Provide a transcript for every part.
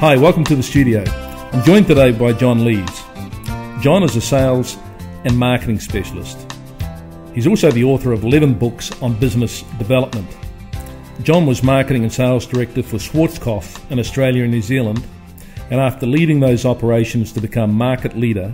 Hi, welcome to the studio. I'm joined today by John Lees. John is a sales and marketing specialist. He's also the author of 11 books on business development. John was marketing and sales director for Schwarzkopf in Australia and New Zealand, and after leading those operations to become market leader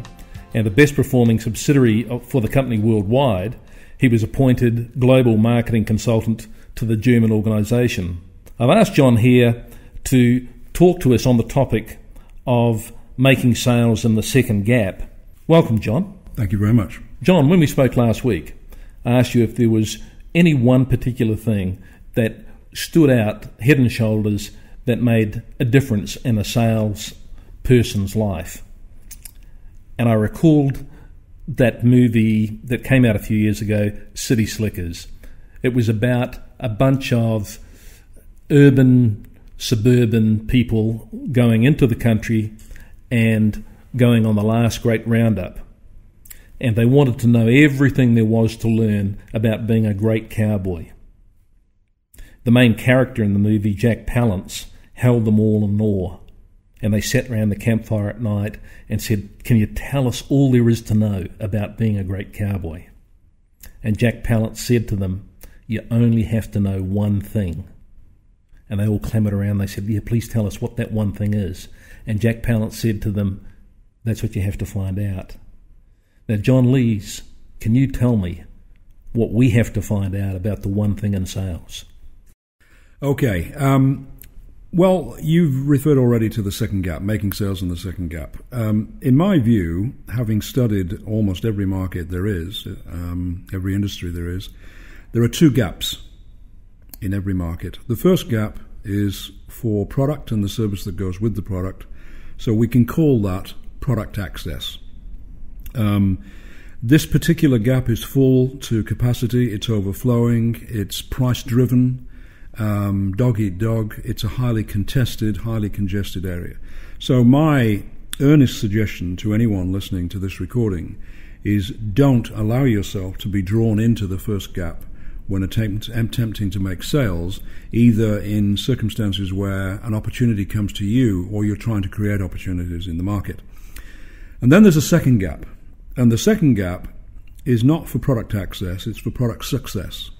and the best performing subsidiary for the company worldwide, he was appointed global marketing consultant to the German organisation. I've asked John here to talk to us on the topic of making sales in the second gap. Welcome, John. Thank you very much. John, when we spoke last week, I asked you if there was any one particular thing that stood out head and shoulders that made a difference in a sales person's life. And I recalled that movie that came out a few years ago, City Slickers. It was about a bunch of urban, suburban people going into the country and going on the last great roundup. And they wanted to know everything there was to learn about being a great cowboy. The main character in the movie, Jack Palance, held them all in awe. And they sat around the campfire at night and said, "Can you tell us all there is to know about being a great cowboy?" And Jack Palance said to them, "You only have to know one thing." And they all clamoured around. They said, "Yeah, please tell us what that one thing is." And Jack Palance said to them, "That's what you have to find out." Now, John Lees, can you tell me what we have to find out about the one thing in sales? Okay. Well, you've referred already to the second gap, making sales in the second gap. In my view, having studied almost every market there is, every industry there are two gaps in every market. The first gap is for product and the service that goes with the product. So we can call that product access. This particular gap is full to capacity, it's overflowing, it's price driven, dog eat dog, it's a highly contested, highly congested area. So my earnest suggestion to anyone listening to this recording is don't allow yourself to be drawn into the first gap when attempting to make sales, either in circumstances where an opportunity comes to you or you're trying to create opportunities in the market. And then there's a second gap. And the second gap is not for product access, it's for product success.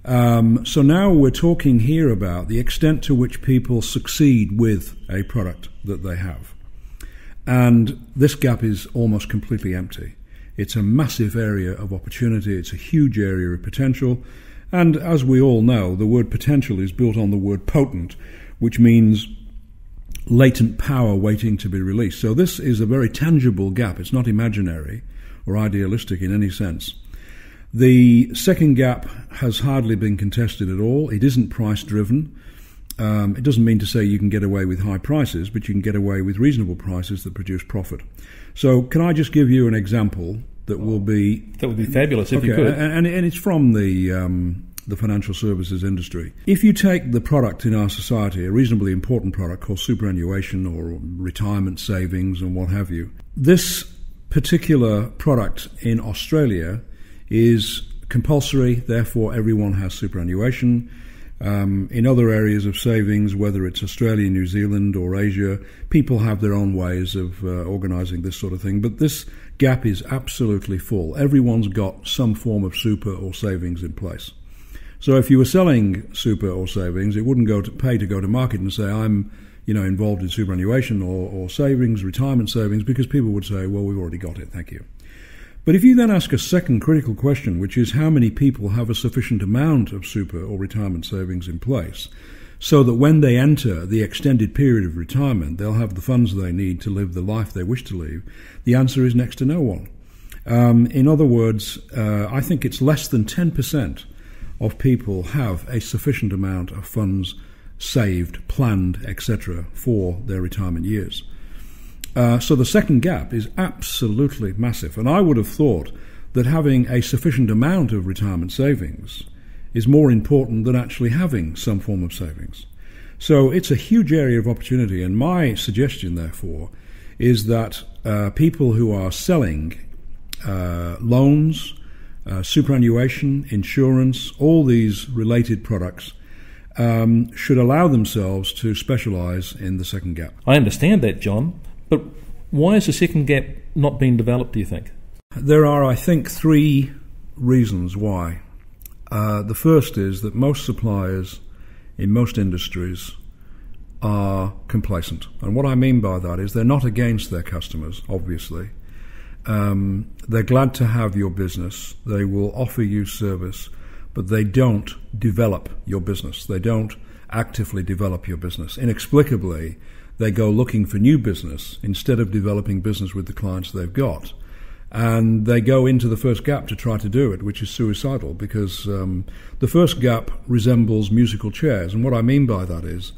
So now we're talking here about the extent to which people succeed with a product that they have. And this gap is almost completely empty. It's a massive area of opportunity, it's a huge area of potential, and as we all know, the word potential is built on the word potent, which means latent power waiting to be released. So this is a very tangible gap. It's not imaginary or idealistic in any sense. The second gap has hardly been contested at all. It isn't price driven. It doesn't mean to say you can get away with high prices, but you can get away with reasonable prices that produce profit. So can I just give you an example that will be... That would be fabulous if you could. And it's from the financial services industry. If you take the product in our society, a reasonably important product called superannuation or retirement savings and what have you, this particular product in Australia is compulsory, therefore everyone has superannuation. In other areas of savings, whether it's Australia, New Zealand or Asia, people have their own ways of organising this sort of thing. But this gap is absolutely full. Everyone's got some form of super or savings in place. So if you were selling super or savings, it wouldn't pay to go to market and say, I'm involved in superannuation or savings, retirement savings, because people would say, well, we've already got it, thank you. But if you then ask a second critical question, which is how many people have a sufficient amount of super or retirement savings in place so that when they enter the extended period of retirement, they'll have the funds they need to live the life they wish to live, the answer is next to no one. In other words, I think it's less than 10% of people have a sufficient amount of funds saved, planned, etc. for their retirement years. So the second gap is absolutely massive. And I would have thought that having a sufficient amount of retirement savings is more important than actually having some form of savings. So it's a huge area of opportunity. And my suggestion, therefore, is that people who are selling loans, superannuation, insurance, all these related products, should allow themselves to specialise in the second gap. I understand that, John, but why has the second gap not been developed, do you think? There are, I think, three reasons why. The first is that most suppliers in most industries are complacent. And what I mean by that is they're not against their customers, obviously. They're glad to have your business. They will offer you service, but they don't develop your business. They don't actively develop your business. Inexplicably, they go looking for new business instead of developing business with the clients they've got. And they go into the first gap to try to do it, which is suicidal, because the first gap resembles musical chairs. And what I mean by that is,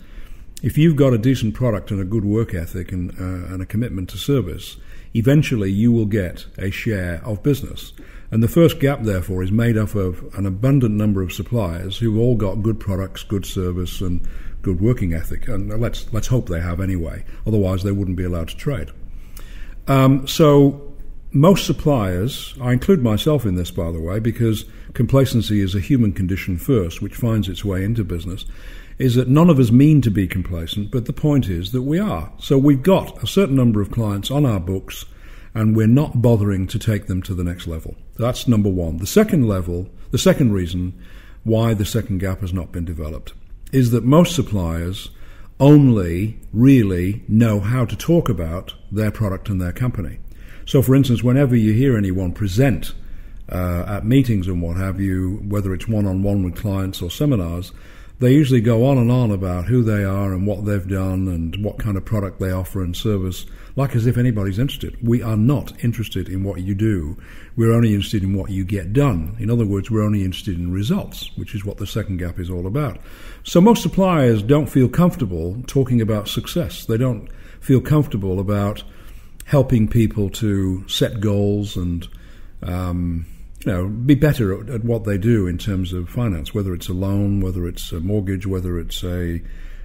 if you've got a decent product and a good work ethic and a commitment to service, eventually you will get a share of business. And the first gap, therefore, is made up of an abundant number of suppliers who've all got good products, good service, and good working ethic. And let's hope they have anyway. Otherwise, they wouldn't be allowed to trade. So most suppliers, I include myself in this, by the way, because complacency is a human condition first, which finds its way into business, is that none of us mean to be complacent, but the point is that we are. So we've got a certain number of clients on our books, and we're not bothering to take them to the next level. That's number one. The second reason why the second gap has not been developed is that most suppliers only really know how to talk about their product and their company. So, for instance, whenever you hear anyone present at meetings and what have you, whether it's one-on-one with clients or seminars, they usually go on and on about who they are and what they've done and what kind of product they offer and service, like as if anybody's interested. We are not interested in what you do. We're only interested in what you get done. In other words, we're only interested in results, which is what the second gap is all about. So most suppliers don't feel comfortable talking about success. They don't feel comfortable about helping people to set goals and be better at what they do in terms of finance, whether it's a loan, whether it's a mortgage, whether it's an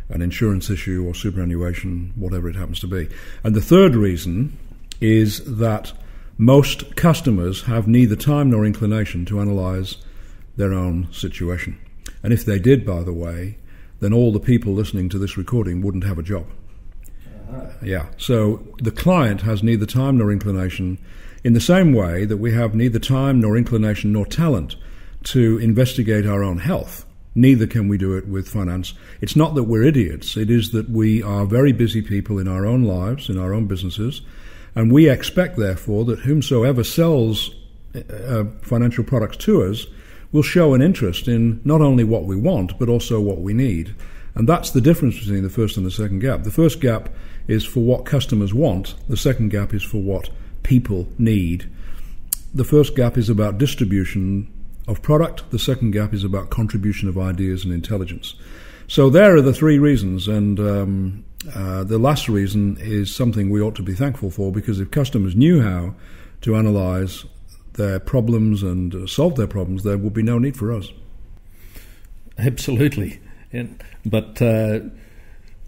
insurance issue or superannuation, whatever it happens to be. And the third reason is that most customers have neither time nor inclination to analyse their own situation. And if they did, by the way, then all the people listening to this recording wouldn't have a job. Yeah, so the client has neither time nor inclination, in the same way that we have neither time nor inclination nor talent to investigate our own health. Neither can we do it with finance. It's not that we're idiots. It is that we are very busy people in our own lives, in our own businesses, and we expect, therefore, that whomsoever sells financial products to us will show an interest in not only what we want, but also what we need. And that's the difference between the first and the second gap. The first gap is for what customers want. The second gap is for what people need. The first gap is about distribution of product. The second gap is about contribution of ideas and intelligence. So there are the three reasons, and the last reason is something we ought to be thankful for, because if customers knew how to analyse their problems and solve their problems, there would be no need for us. Absolutely. But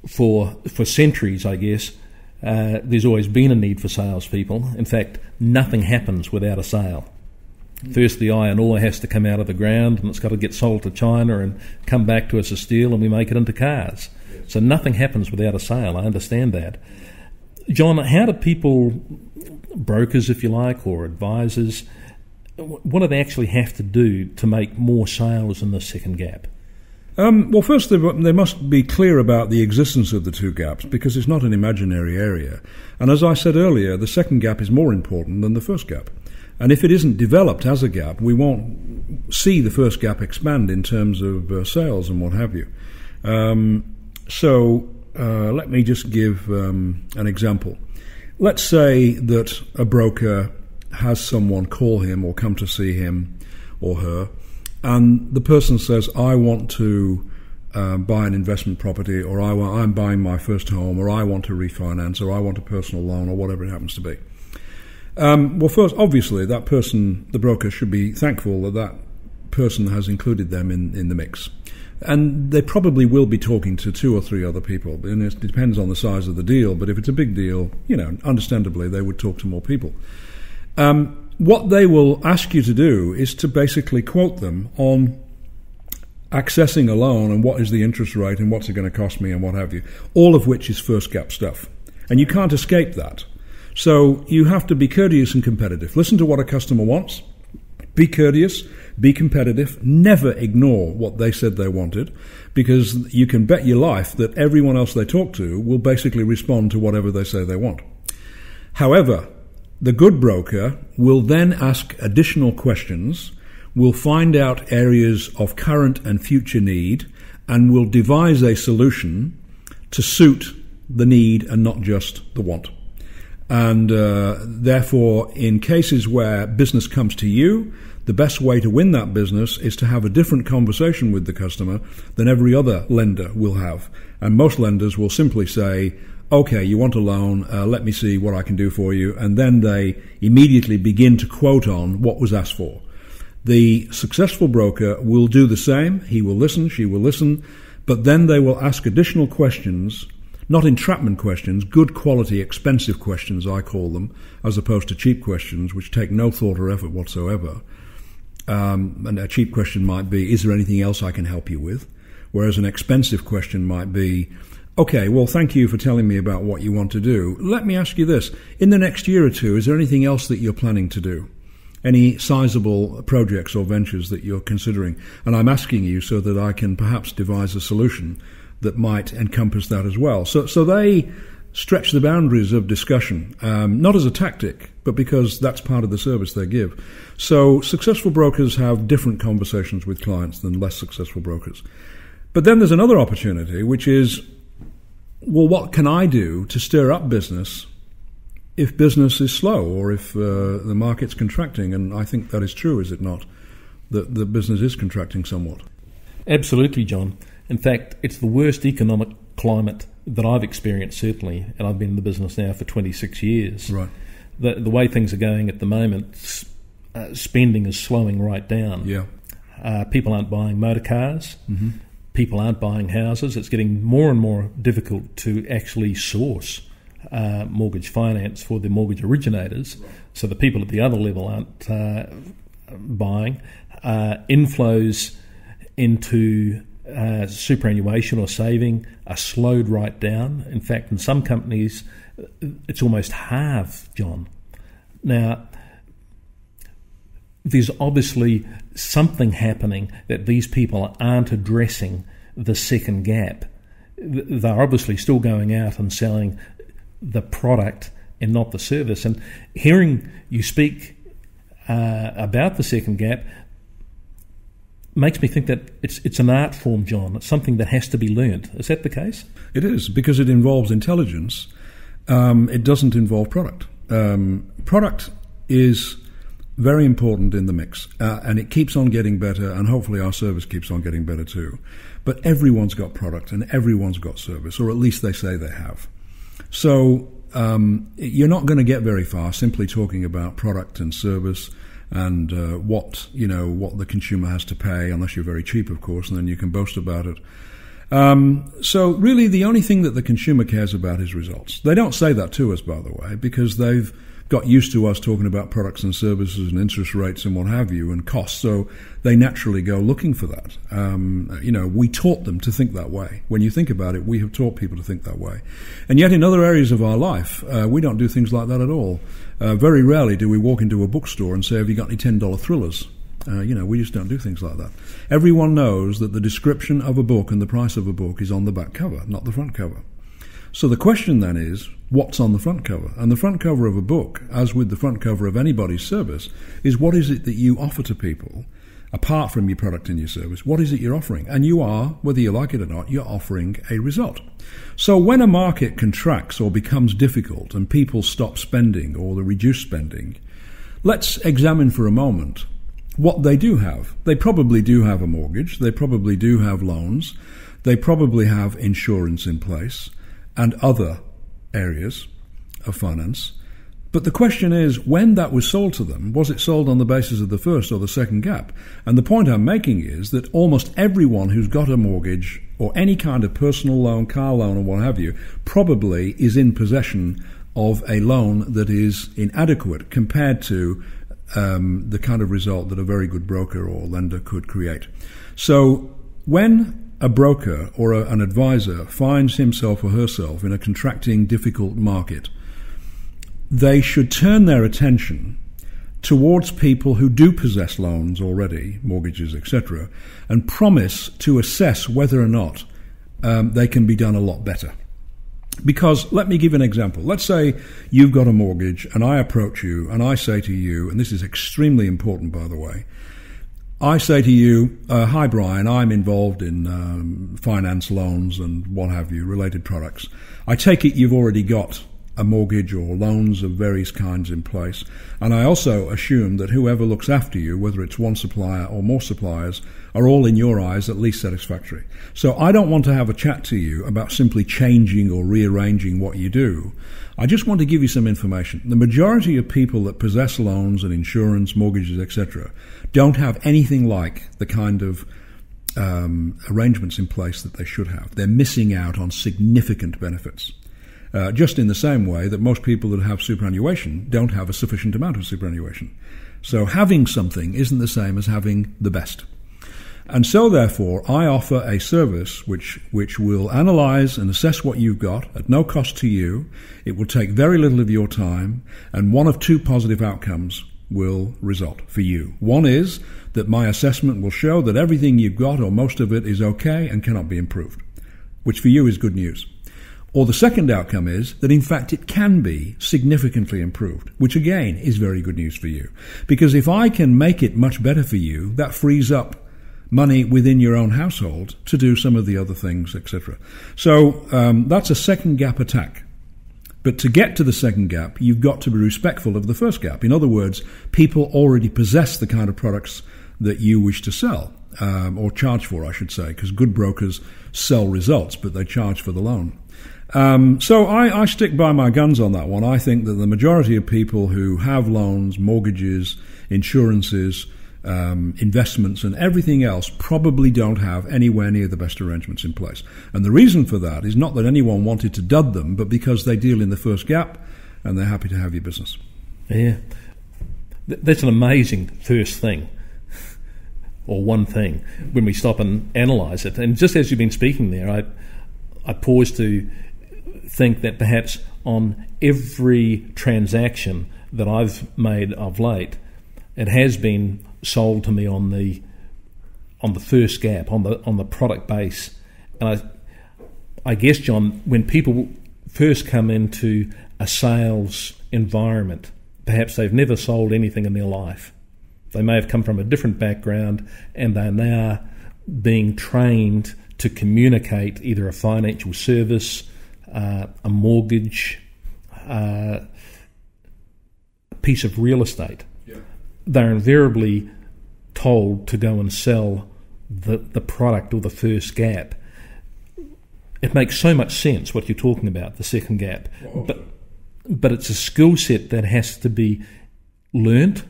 for centuries, I guess, there's always been a need for salespeople. In fact, nothing happens without a sale. First, the iron ore has to come out of the ground, and it's got to get sold to China and come back to us as steel, and we make it into cars. So nothing happens without a sale. I understand that. John, how do people, brokers if you like, or advisors, what do they actually have to do to make more sales in the second gap? Well, first, they must be clear about the existence of the two gaps, because it's not an imaginary area. And as I said earlier, the second gap is more important than the first gap. And if it isn't developed as a gap, we won't see the first gap expand in terms of sales and what have you. So let me just give an example. Let's say that a broker has someone call him or come to see him or her, and the person says, I want to buy an investment property, or I'm buying my first home, or I want to refinance, or I want a personal loan, or whatever it happens to be. Well, first, obviously, that person, the broker, should be thankful that that person has included them in the mix. And they probably will be talking to two or three other people, and it depends on the size of the deal, but if it's a big deal, understandably, they would talk to more people. What they will ask you to do is to basically quote them on accessing a loan and what is the interest rate and what's it going to cost me and what have you, all of which is first gap stuff. And you can't escape that. So you have to be courteous and competitive. Listen to what a customer wants. Be courteous, be competitive, never ignore what they said they wanted, because you can bet your life that everyone else they talk to will basically respond to whatever they say they want. However, the good broker will then ask additional questions, will find out areas of current and future need, and will devise a solution to suit the need and not just the want. And therefore, in cases where business comes to you, the best way to win that business is to have a different conversation with the customer than every other lender will have. And most lenders will simply say, okay, you want a loan, let me see what I can do for you. And then they immediately begin to quote on what was asked for. The successful broker will do the same. He will listen, she will listen, but then they will ask additional questions, not entrapment questions, good quality, expensive questions, I call them, as opposed to cheap questions, which take no thought or effort whatsoever. And a cheap question might be, is there anything else I can help you with? Whereas an expensive question might be, okay, well, thank you for telling me about what you want to do. Let me ask you this. In the next year or two, is there anything else that you're planning to do? Any sizable projects or ventures that you're considering? And I'm asking you so that I can perhaps devise a solution that might encompass that as well. So they stretch the boundaries of discussion, not as a tactic, but because that's part of the service they give. So successful brokers have different conversations with clients than less successful brokers. But then there's another opportunity, which is, well, what can I do to stir up business if business is slow or if the market's contracting? And I think that is true, is it not? That the business is contracting somewhat. Absolutely, John. In fact, it's the worst economic climate that I've experienced, certainly, and I've been in the business now for 26 years. Right. The way things are going at the moment, spending is slowing right down. Yeah. People aren't buying motor cars. Mm-hmm. People aren't buying houses. It's getting more and more difficult to actually source mortgage finance for the mortgage originators. So the people at the other level aren't buying. Inflows into superannuation or saving are slowed right down. In fact, in some companies, it's almost halved, John. Now, there's obviously something happening that these people aren't addressing the second gap. They're obviously still going out and selling the product and not the service. And hearing you speak about the second gap makes me think that it's an art form, John. It's something that has to be learnt. Is that the case? It is, because it involves intelligence. It doesn't involve product. Product is very important in the mix, and it keeps on getting better, and hopefully our service keeps on getting better too. But everyone's got product and everyone's got service, or at least they say they have. So you're not going to get very far simply talking about product and service and what the consumer has to pay, unless you're very cheap, of course, and then you can boast about it. So really the only thing that the consumer cares about is results. They don't say that to us, by the way, because they've got used to us talking about products and services and interest rates and what have you and costs, so they naturally go looking for that. We taught them to think that way. When you think about it, we have taught people to think that way. And yet in other areas of our life, we don't do things like that at all. Very rarely do we walk into a bookstore and say, have you got any $10 thrillers? We just don't do things like that. Everyone knows that the description of a book and the price of a book is on the back cover, not the front cover. So the question then is, what's on the front cover? And the front cover of a book, as with the front cover of anybody's service, is what is it that you offer to people, apart from your product and your service? What is it you're offering? And you are, whether you like it or not, you're offering a result. So when a market contracts or becomes difficult and people stop spending or they reduce spending, let's examine for a moment what they do have. They probably do have a mortgage. They probably do have loans. They probably have insurance in place and other areas of finance. But the question is, when that was sold to them, was it sold on the basis of the first or the second gap? And the point I'm making is that almost everyone who's got a mortgage or any kind of personal loan, car loan or what have you, probably is in possession of a loan that is inadequate compared to the kind of result that a very good broker or lender could create. So when a broker or an advisor finds himself or herself in a contracting, difficult market, they should turn their attention towards people who do possess loans already, mortgages, etc., and promise to assess whether or not they can be done a lot better. Because, let me give an example. Let's say you've got a mortgage and I approach you and I say to you, and this is extremely important, by the way, I say to you, hi Brian, I'm involved in finance, loans and what have you, related products. I take it you've already got a mortgage or loans of various kinds in place. And I also assume that whoever looks after you, whether it's one supplier or more suppliers, are all in your eyes at least satisfactory. So I don't want to have a chat to you about simply changing or rearranging what you do. I just want to give you some information. The majority of people that possess loans and insurance, mortgages, etc., don't have anything like the kind of arrangements in place that they should have. They're missing out on significant benefits. Just in the same way that most people that have superannuation don't have a sufficient amount of superannuation. So having something isn't the same as having the best. And so, therefore, I offer a service which will analyse and assess what you've got at no cost to you. It will take very little of your time, and one of two positive outcomes will result for you. One is that my assessment will show that everything you've got, or most of it, is okay and cannot be improved, which for you is good news. Or the second outcome is that, in fact, it can be significantly improved, which again is very good news for you. Because if I can make it much better for you, that frees up money within your own household to do some of the other things, etc. So that's a second gap attack. But to get to the second gap, you've got to be respectful of the first gap. In other words, people already possess the kind of products that you wish to sell, or charge for, I should say, because good brokers sell results, but they charge for the loan. So I stick by my guns on that one. I think that the majority of people who have loans, mortgages, insurances, investments and everything else probably don't have anywhere near the best arrangements in place. And the reason for that is not that anyone wanted to dud them, but because they deal in the first gap and they're happy to have your business. Yeah. That's an amazing first thing, or one thing, when we stop and analyse it. And just as you've been speaking there, I pause to think that perhaps on every transaction that I've made of late, it has been sold to me on the first gap, on the product base. And I guess, John, when people first come into a sales environment, perhaps they've never sold anything in their life. They may have come from a different background and they're now being trained to communicate either a financial service, a mortgage, a piece of real estate. Yeah. They're invariably told to go and sell the product or the first gap. It makes so much sense what you're talking about, the second gap. But it's a skill set that has to be learnt.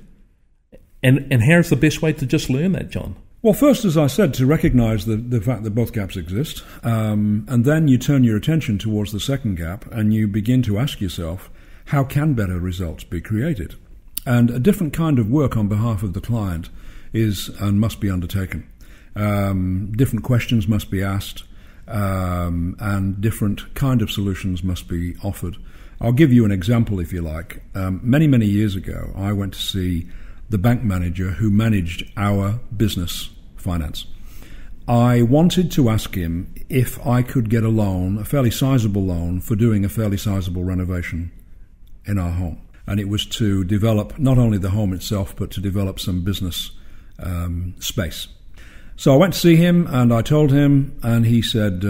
And how's the best way to just learn that, John? Well, first, as I said, to recognise the fact that both gaps exist, and then you turn your attention towards the second gap and you begin to ask yourself, how can better results be created? And a different kind of work on behalf of the client is and must be undertaken. Different questions must be asked, and different kind of solutions must be offered. I'll give you an example, if you like. Many, many years ago, I went to see the bank manager who managed our business finance. I wanted to ask him if I could get a loan, a fairly sizable loan, for doing a fairly sizable renovation in our home. And it was to develop not only the home itself, but to develop some business space. So I went to see him and I told him, and he said,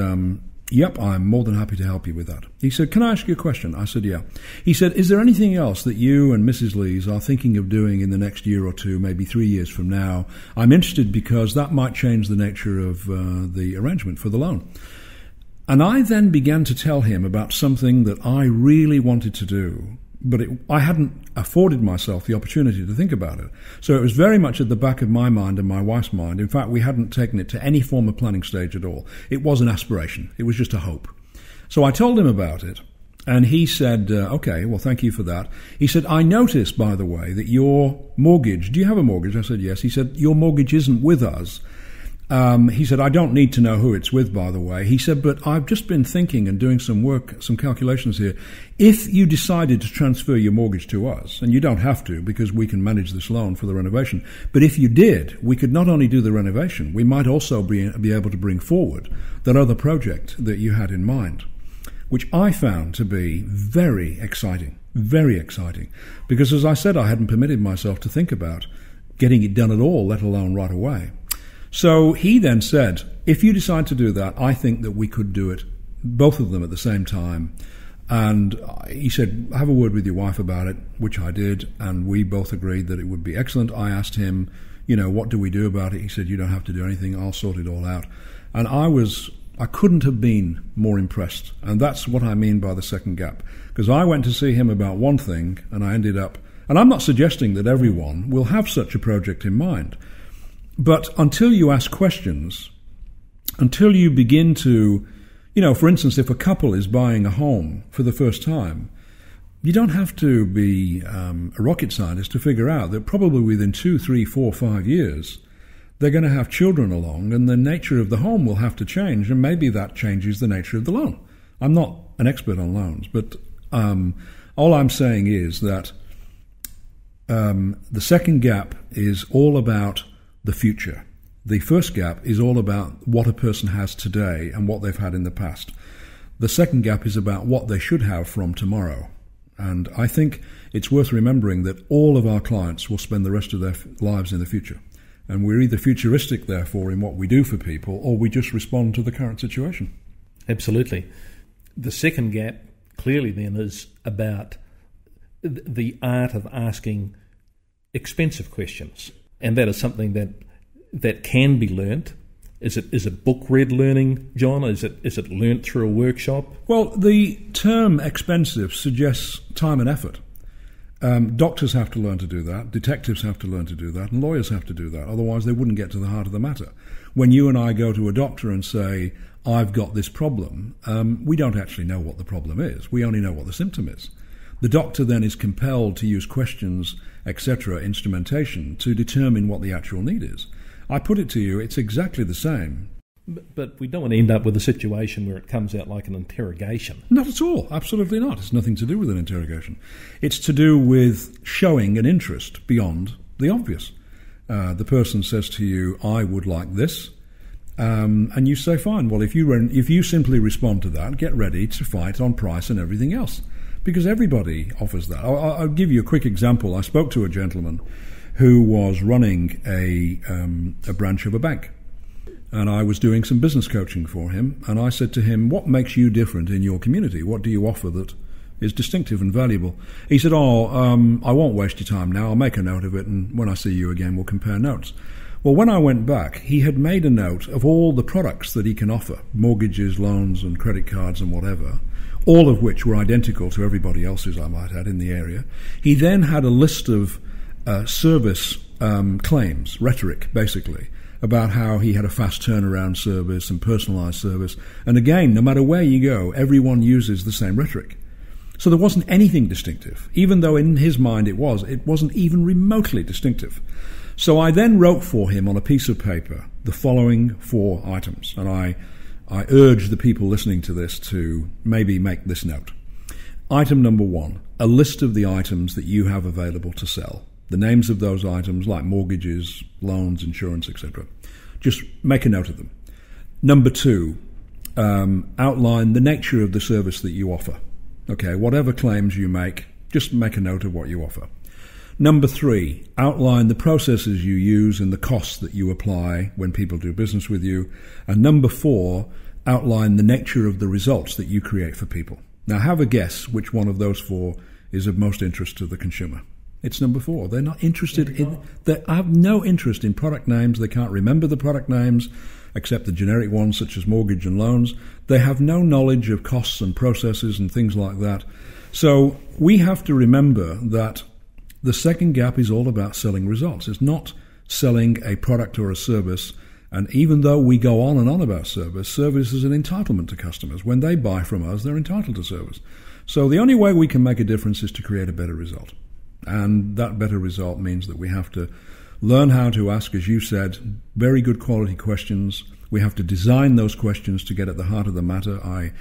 yep, I'm more than happy to help you with that. He said, can I ask you a question? I said, yeah. He said, is there anything else that you and Mrs. Lees are thinking of doing in the next year or two, maybe 3 years from now? I'm interested because that might change the nature of the arrangement for the loan. And I then began to tell him about something that I really wanted to do, but I hadn't afforded myself the opportunity to think about it. So it was very much at the back of my mind and my wife's mind. In fact, we hadn't taken it to any form of planning stage at all. It was an aspiration. It was just a hope. So I told him about it, and he said, okay, well, thank you for that. He said, I noticed, by the way, that your mortgage, do you have a mortgage? I said, yes. He said, your mortgage isn't with us. He said, I don't need to know who it's with, by the way. He said, but I've just been thinking and doing some work, some calculations here. If you decided to transfer your mortgage to us, and you don't have to because we can manage this loan for the renovation, but if you did, we could not only do the renovation, we might also be able to bring forward that other project that you had in mind, which I found to be very exciting, because as I said, I hadn't permitted myself to think about getting it done at all, let alone right away. So he then said, if you decide to do that, I think that we could do it, both of them at the same time. And he said, have a word with your wife about it, which I did, and we both agreed that it would be excellent. I asked him, what do we do about it? He said, you don't have to do anything, I'll sort it all out. And I couldn't have been more impressed. And that's what I mean by the second gap. Because I went to see him about one thing, and I ended up, and I'm not suggesting that everyone will have such a project in mind, but until you ask questions, until you begin to, for instance, if a couple is buying a home for the first time, you don't have to be a rocket scientist to figure out that probably within 2, 3, 4, 5 years, they're going to have children along, and the nature of the home will have to change, and maybe that changes the nature of the loan. I'm not an expert on loans, but all I'm saying is that the second gap is all about the future. The first gap is all about what a person has today and what they've had in the past. The second gap is about what they should have from tomorrow. And I think it's worth remembering that all of our clients will spend the rest of their lives in the future. And we're either futuristic, therefore, in what we do for people, or we just respond to the current situation. Absolutely. The second gap, clearly then, is about the art of asking expensive questions. And that is something that can be learnt. Is it book-read learning, John? Is it learnt through a workshop? Well, the term expensive suggests time and effort. Doctors have to learn to do that, detectives have to learn to do that, and lawyers have to do that. Otherwise, they wouldn't get to the heart of the matter. When you and I go to a doctor and say, I've got this problem, we don't actually know what the problem is. We only know what the symptom is. The doctor then is compelled to use questions, etc., instrumentation, to determine what the actual need is. I put it to you, it's exactly the same. But we don't want to end up with a situation where it comes out like an interrogation. Not at all, absolutely not. It's nothing to do with an interrogation. It's to do with showing an interest beyond the obvious. The person says to you, I would like this, and you say, fine, well, if you simply respond to that, get ready to fight on price and everything else. Because everybody offers that. I'll give you a quick example. I spoke to a gentleman who was running a branch of a bank. And I was doing some business coaching for him. And I said to him, what makes you different in your community? What do you offer that is distinctive and valuable? He said, I won't waste your time now. I'll make a note of it. And when I see you again, we'll compare notes. Well, when I went back, he had made a note of all the products that he can offer, mortgages, loans, and credit cards and whatever, all of which were identical to everybody else's, I might add, in the area. He then had a list of service claims, rhetoric, basically, about how he had a fast turnaround service and personalized service. And again, no matter where you go, everyone uses the same rhetoric. So there wasn't anything distinctive, even though in his mind it wasn't even remotely distinctive. So I then wrote for him on a piece of paper the following 4 items, and I urge the people listening to this to maybe make this note. Item number 1, a list of the items that you have available to sell. The names of those items, like mortgages, loans, insurance, etc. Just make a note of them. Number 2, outline the nature of the service that you offer. Okay, whatever claims you make, just make a note of what you offer. Number 3, outline the processes you use and the costs that you apply when people do business with you. And number 4, outline the nature of the results that you create for people. Now have a guess which one of those 4 is of most interest to the consumer. It's number 4. They're not interested they have no interest in product names. They can't remember the product names except the generic ones such as mortgage and loans. They have no knowledge of costs and processes and things like that. So we have to remember that the second gap is all about selling results. It's not selling a product or a service. And even though we go on and on about service is an entitlement to customers. When they buy from us, they're entitled to service. So the only way we can make a difference is to create a better result. And that better result means that we have to learn how to ask, as you said, very good quality questions. We have to design those questions to get at the heart of the matter. I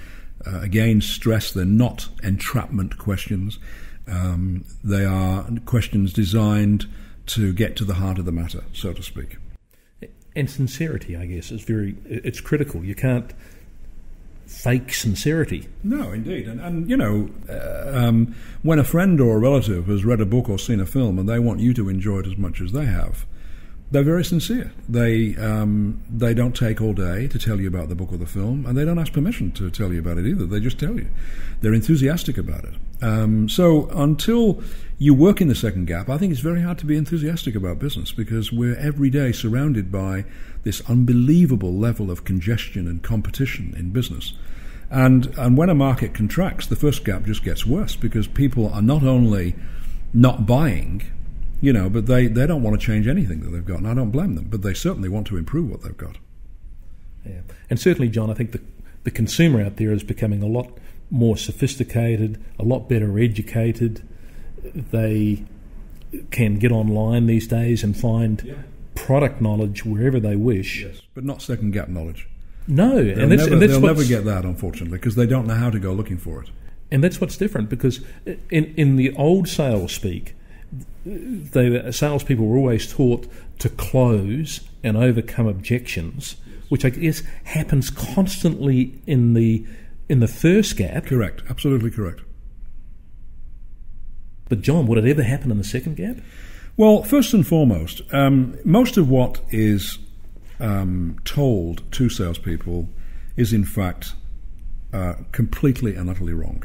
again stress they're not entrapment questions. They are questions designed to get to the heart of the matter, so to speak. And sincerity, I guess, it's critical. You can't fake sincerity. No, indeed. And when a friend or a relative has read a book or seen a film and they want you to enjoy it as much as they have, they're very sincere. They don't take all day to tell you about the book or the film, and they don't ask permission to tell you about it either. They just tell you. They're enthusiastic about it. So until you work in the second gap, I think it's very hard to be enthusiastic about business, because we're every day surrounded by this unbelievable level of congestion and competition in business. And when a market contracts, the first gap just gets worse, because people are not only not buying, but they don't want to change anything that they've got, and I don't blame them, but they certainly want to improve what they've got. Yeah. And certainly, John, I think the consumer out there is becoming a lot more sophisticated, a lot better educated. They can get online these days and find product knowledge wherever they wish. Yes, but not second gap knowledge. No, they'll never get that, unfortunately, because they don't know how to go looking for it. And that's what's different, because in the old sales speak, salespeople were always taught to close and overcome objections, which I guess happens constantly in the first gap. Correct, absolutely correct. But John, would it ever happen in the second gap? Well, first and foremost, most of what is told to salespeople is in fact completely and utterly wrong.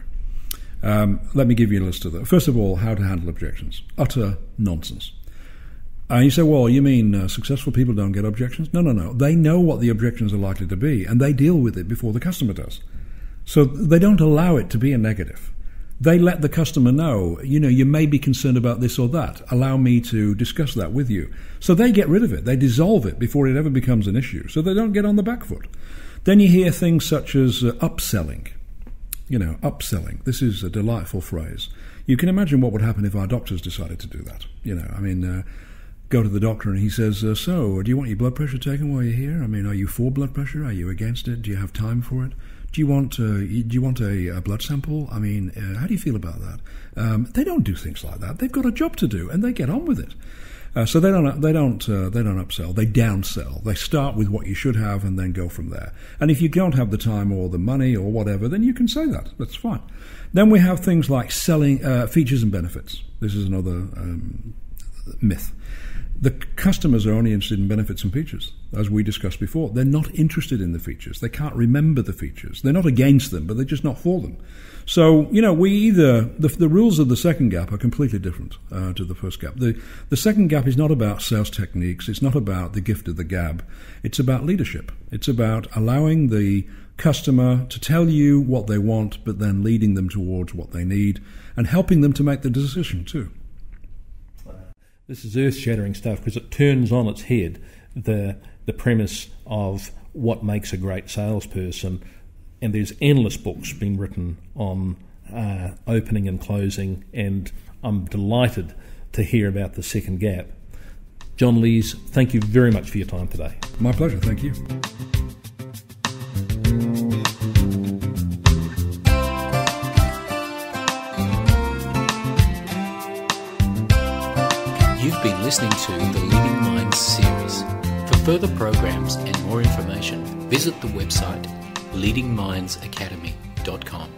Let me give you a list of them. First of all, how to handle objections. Utter nonsense. And you say, well, you mean successful people don't get objections? No. They know what the objections are likely to be, and they deal with it before the customer does. So they don't allow it to be a negative. They let the customer know, you may be concerned about this or that. Allow me to discuss that with you. So they get rid of it. They dissolve it before it ever becomes an issue. So they don't get on the back foot. Then you hear things such as upselling. Upselling. This is a delightful phrase. You can imagine what would happen if our doctors decided to do that. Go to the doctor and he says, so, do you want your blood pressure taken while you're here? Are you for blood pressure? Are you against it? Do you have time for it? Do you want a blood sample? How do you feel about that? They don't do things like that. They've got a job to do, and they get on with it. So they don't upsell. They downsell. They start with what you should have and then go from there. And if you don't have the time or the money or whatever, then you can say that. That's fine. Then we have things like selling features and benefits. This is another myth. The customers are only interested in benefits and features, as we discussed before. They're not interested in the features. They can't remember the features. They're not against them, but they're just not for them. So, the rules of the second gap are completely different to the first gap. The second gap is not about sales techniques. It's not about the gift of the gab. It's about leadership. It's about allowing the customer to tell you what they want, but then leading them towards what they need and helping them to make the decision too. This is earth-shattering stuff, because it turns on its head the premise of what makes a great salesperson, and there's endless books being written on opening and closing, and I'm delighted to hear about the second gap. John Lees, thank you very much for your time today. My pleasure, thank you. You've been listening to the Leading Minds series. For further programs and more information, visit the website leadingmindsacademy.com.